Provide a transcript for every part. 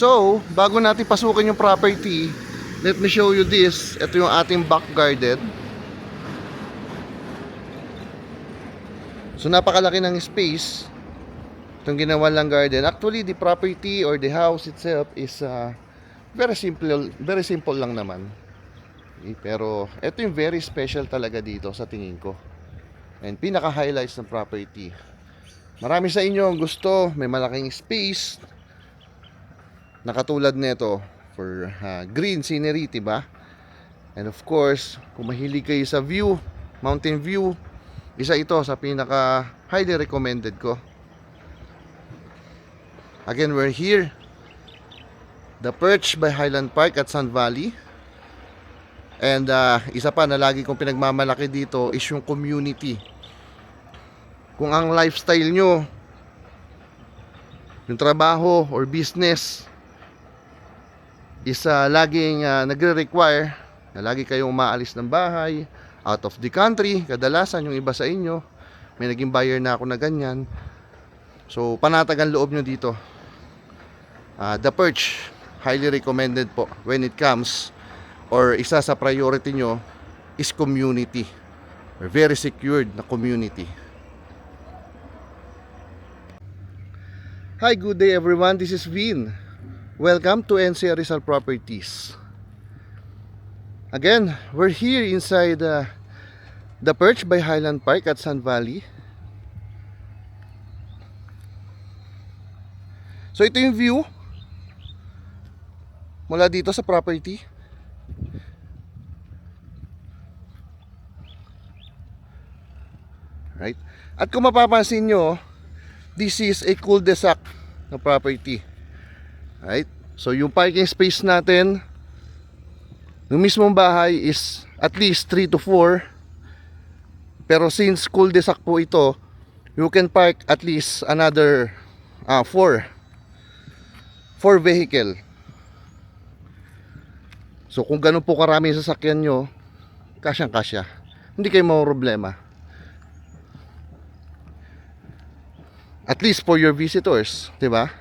So, bago natin pasukin yung property, let me show you this. Ito yung ating back garden. So, napakalaki ng space itong ginawa lang garden. Actually, the property or the house itself is very simple lang naman. Pero ito yung very special talaga dito sa tingin ko. And pinaka-highlights ng property. Marami sa inyo ang gusto, may malaking space na katulad nito for green scenery, diba? And of course, kung mahilig kayo sa view, mountain view, isa ito sa pinaka highly recommended ko. Again, we're here, The Perch by Highland Park at Sun Valley. And isa pa na lagi kong pinagmamalaki dito is yung community. Kung ang lifestyle nyo, yung trabaho or business is laging nagre-require na lagi kayong umaalis ng bahay, out of the country, kadalasan yung iba sa inyo, may naging buyer na ako na ganyan. So, panatag ang loob nyo dito. The Perch, highly recommended po when it comes, or isa sa priority nyo is community, or very secured na community. Hi, good day everyone, this is Vin. Welcome to NCR Rizal Properties. Again, we're here inside The Perch by Highland Park at Sun Valley. So ito yung view mula dito sa property. Right? At kung mapapansin nyo, this is a cul-de-sac na property. Right? So yung parking space natin yung mismong bahay is at least 3 to 4. Pero since cul-de-sac po ito, you can park at least another 4 vehicle. So kung ganun po karami yung sasakyan nyo, kasyang-kasya. Hindi kayo problema. At least for your visitors, 'di ba?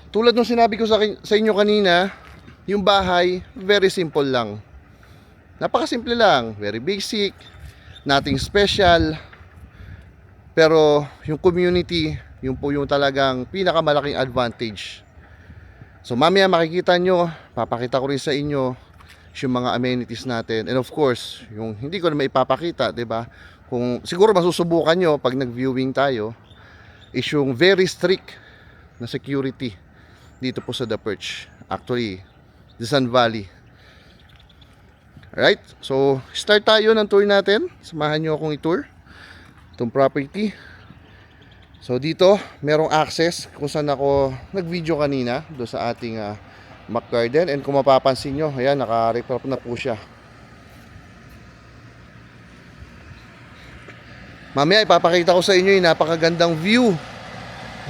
Tulad ng sinabi ko sa inyo kanina, yung bahay, very simple lang. Napakasimple lang, very basic, nothing special. Pero yung community, yung po yung talagang pinakamalaking advantage. So mamaya makikita nyo, papakita ko rin sa inyo yung mga amenities natin. And of course, yung hindi ko na maipapakita, 'di ba? Kung siguro masusubukan nyo pag nag-viewing tayo, is yung very strict na security dito po sa The Perch, actually the Sun Valley. Alright, so start tayo ng tour natin. Samahan nyo akong i-tour itong property. So dito merong access kung saan ako nag-video kanina do sa ating Mac Garden. And kung mapapansin nyo, ayan, naka-refrap na po siya. Mamaya ipapakita ko sa inyo yung napakagandang view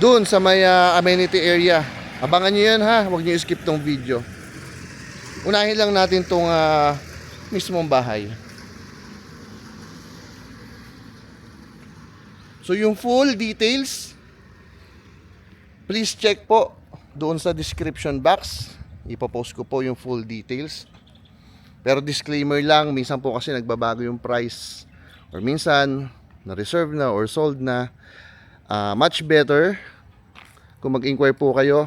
doon sa may amenity area. Abangan nyo yan ha, huwag nyo skip tong video. Unahin lang natin tong mismong bahay. So yung full details, please check po doon sa description box. Ipopost ko po yung full details. Pero disclaimer lang, minsan po kasi nagbabago yung price, or minsan na-reserve na or sold na. Much better kung mag-inquire po kayo.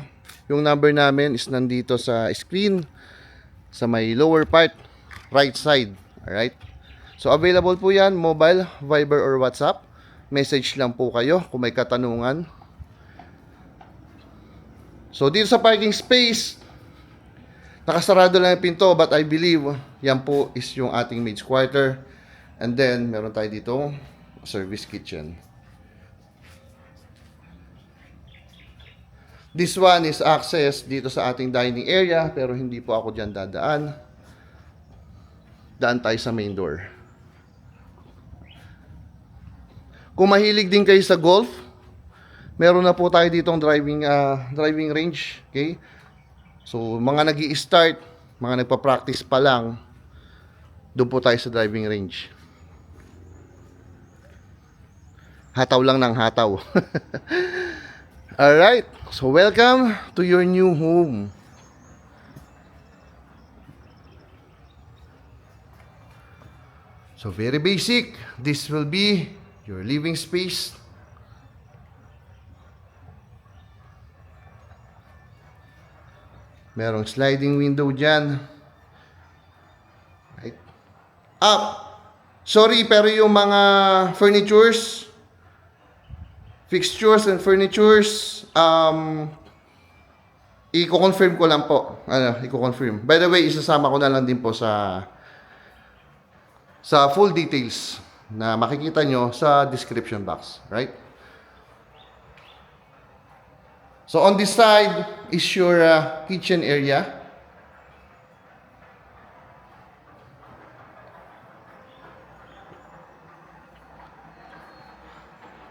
Yung number namin is nandito sa screen, sa may lower part, right side. Alright? So available po yan, mobile, Viber or WhatsApp. Message lang po kayo kung may katanungan. So dito sa parking space, nakasarado lang yung pinto, but I believe yan po is yung ating maid's quarter. And then meron tayo dito service kitchen. This one is access dito sa ating dining area, pero hindi po ako dyan dadaan. Daan tayo sa main door. Kung mahilig din kayo sa golf, meron na po tayo ditong driving range. Okay? So, mga nag-i-start, mga nagpa-practice pa lang, doon po tayo sa driving range. Hataw lang ng hataw. Alright, so welcome to your new home. So very basic, this will be your living space. Merong sliding window dyan. Right. Sorry, pero yung mga fixtures and furnitures, i-confirm ko lang po. I-confirm. By the way, isasama ko na lang din po sa full details na makikita nyo sa description box. Right? So on this side is your kitchen area.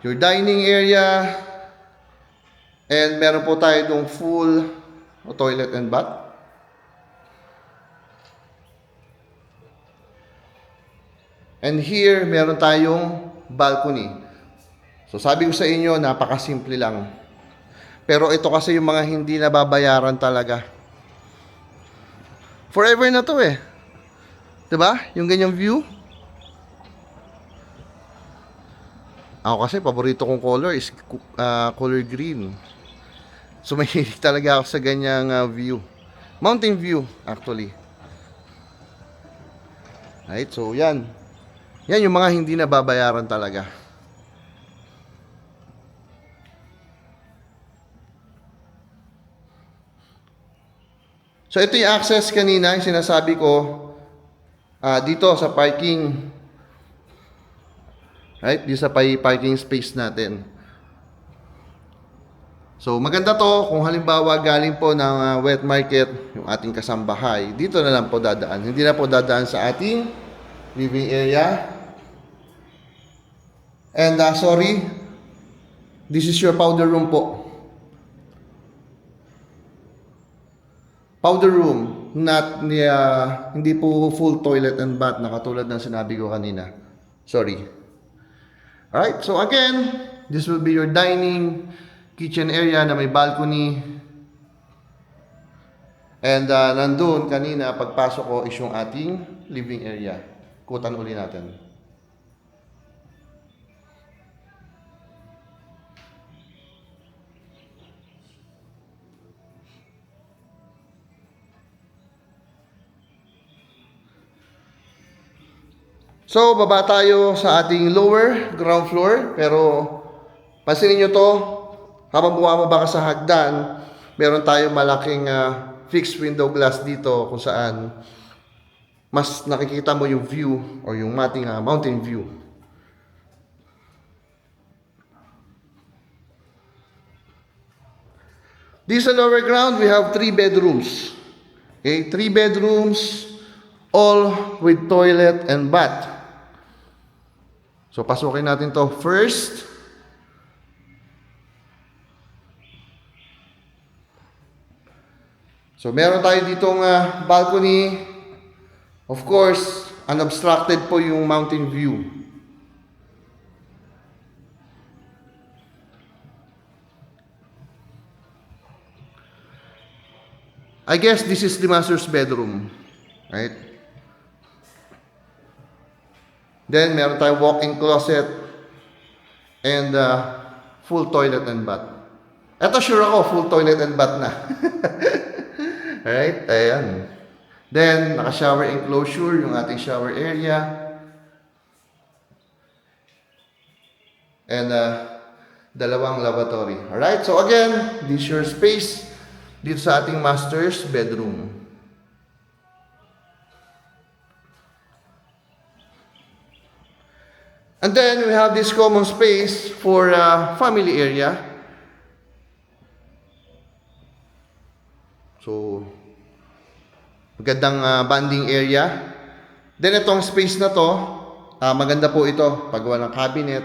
Your dining area. And meron po tayo itong full toilet and bath. And here, meron tayong balcony. So sabi ko sa inyo, napakasimple lang. Pero ito kasi yung mga hindi nababayaran talaga. Forever na to eh. 'Di ba? Yung ganyang view. Ako kasi paborito kong color is color green. So mahilig talaga ako sa ganyang view. Mountain view actually. Right? So yan. Yan yung mga hindi nababayaran talaga. So ito yung access kanina, yung sinasabi ko dito sa parking. Right? Dito sa parking space natin. So maganda to kung halimbawa galing po ng wet market yung ating kasambahay. Dito na lang po dadaan. Hindi na po dadaan sa ating living area. And sorry, this is your powder room po. Powder room, hindi po full toilet and bath na katulad ng sinabi ko kanina. Sorry. Alright, so again, this will be your dining kitchen area na may balcony. And nandun kanina, pagpasok ko is yung ating living area. Kutan uli natin. So, baba tayo sa ating lower ground floor. Pero, pansinin nyo to, habang bumababa ka sa hagdan, meron tayong malaking fixed window glass dito kung saan mas nakikita mo yung view or yung ating mountain view. This is lower ground, we have 3 bedrooms. Okay, 3 bedrooms, all with toilet and bath. So, pasukin natin to first. So, meron tayo ditong balcony. Of course, unobstructed po yung mountain view. I guess this is the master's bedroom. Right? Then, meron tayong walk-in closet and full toilet and bath. Ito sure ako, full toilet and bath na. Alright, ayan. Then, naka-shower enclosure, yung ating shower area. And dalawang lavatory. Alright, so again, this is your space dito sa ating master's bedroom. And then we have this common space for family area. So, magandang bonding area. Then itong space na to, maganda po ito. Paggawa ng cabinet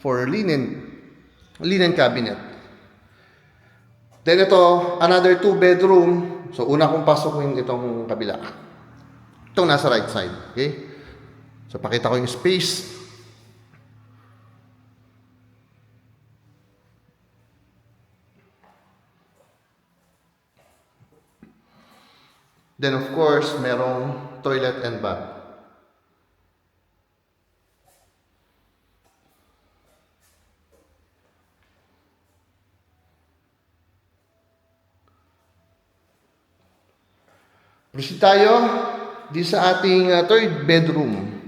for linen cabinet. Then ito, another 2 bedroom. So, una kong pasokin itong kabila. Itong nasa right side. Okay? So, pakita ko yung space. Then, of course, merong toilet and bath. Proceed tayo di sa ating third bedroom.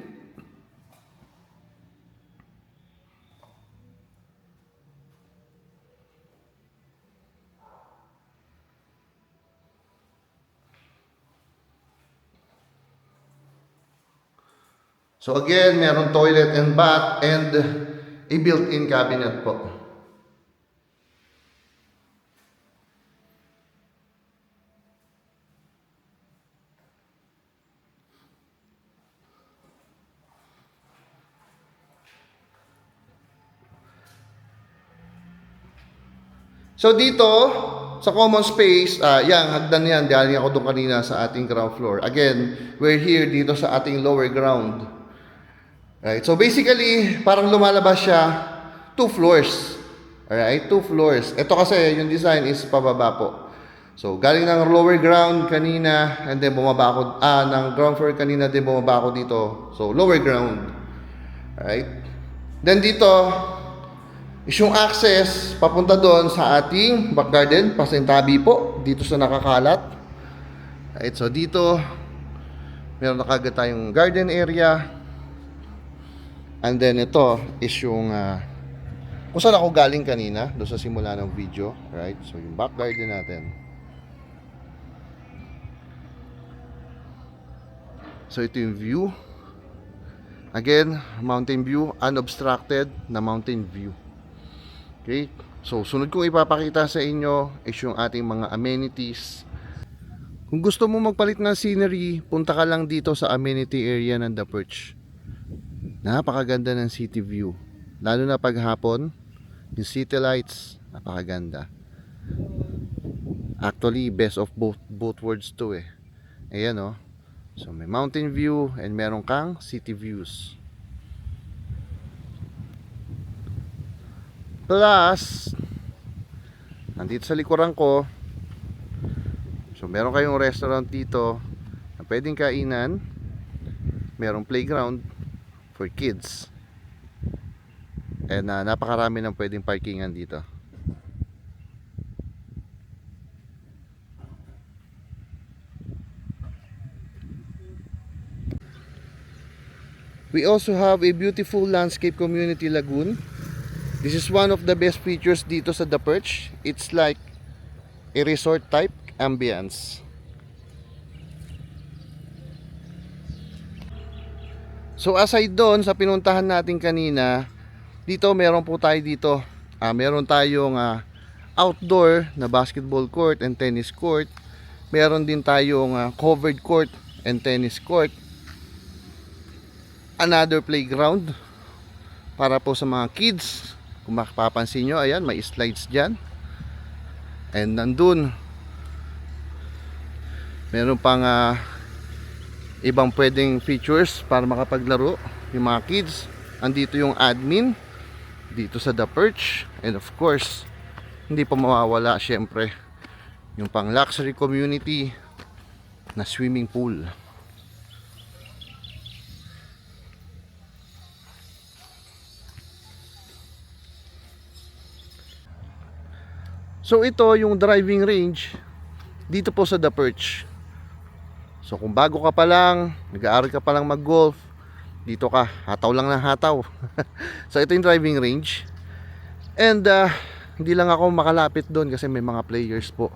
So again, meron toilet and bath and a built-in cabinet po. So dito, sa common space, yan, hagdan yan. Galing ako doon kanina sa ating ground floor. Again, we're here dito sa ating lower ground. Right, so basically, parang lumalabas siya 2 floors. Alright, 2 floors. Ito kasi, yung design is pababa po. So, galing ng lower ground kanina, and then bumaba ako, ng ground floor kanina, then bumaba ako dito. So, lower ground. Alright. Then dito, is yung access papunta doon sa ating back garden, pasintabi po, dito sa nakakalat. Alright, so dito, meron na kagad tayong garden area. And then ito is yung kung saan ako galing kanina, doon sa simula ng video, right? So yung back garden natin. So ito yung view. Again, mountain view, unobstructed na mountain view. Okay? So sunod kong ipapakita sa inyo is yung ating mga amenities. Kung gusto mo magpalit ng scenery, punta ka lang dito sa amenity area ng The Perch. Napakaganda ng city view. Lalo na paghapon, yung city lights, napakaganda. Actually, best of both worlds to eh. Ayan oh. So may mountain view and meron kang city views. Plus, nandito sa likuran ko, so meron kayong restaurant dito na pwedeng kainan. Merong playground for kids. And napakarami ng pwedeng parkingan dito. We also have a beautiful landscape community lagoon. This is one of the best features dito sa The Perch. It's like a resort type ambience. So aside doon sa pinuntahan natin kanina, dito meron po tayo dito. Meron tayong outdoor na basketball court and tennis court. Meron din tayong covered court and tennis court. Another playground para po sa mga kids. Kung mapapansin nyo, ayan, may slides dyan. And nandun, meron pang ibang pwedeng features para makapaglaro yung mga kids. Andito yung admin dito sa The Perch, and of course hindi pa mawawala syempre yung pang luxury community na swimming pool. So ito yung driving range dito po sa The Perch. So kung bago ka pa lang, nag-aaral ka pa lang mag-golf, dito ka, hataw lang ng hataw. So ito yung driving range. And hindi lang ako makalapit doon kasi may mga players po.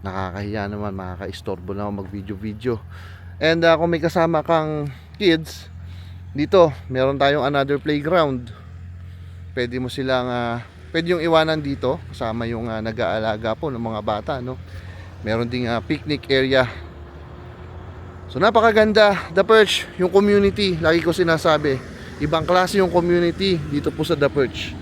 Nakakahiya naman, makaka-istorbo naman mag-video-video. And kung may kasama kang kids, dito meron tayong another playground. Pwede mo silang pwede yung iwanan dito kasama yung nag-aalaga po ng mga bata, no? Meron ding picnic area. So napakaganda, The Perch, yung community, lagi ko sinasabi, ibang klase yung community dito po sa The Perch.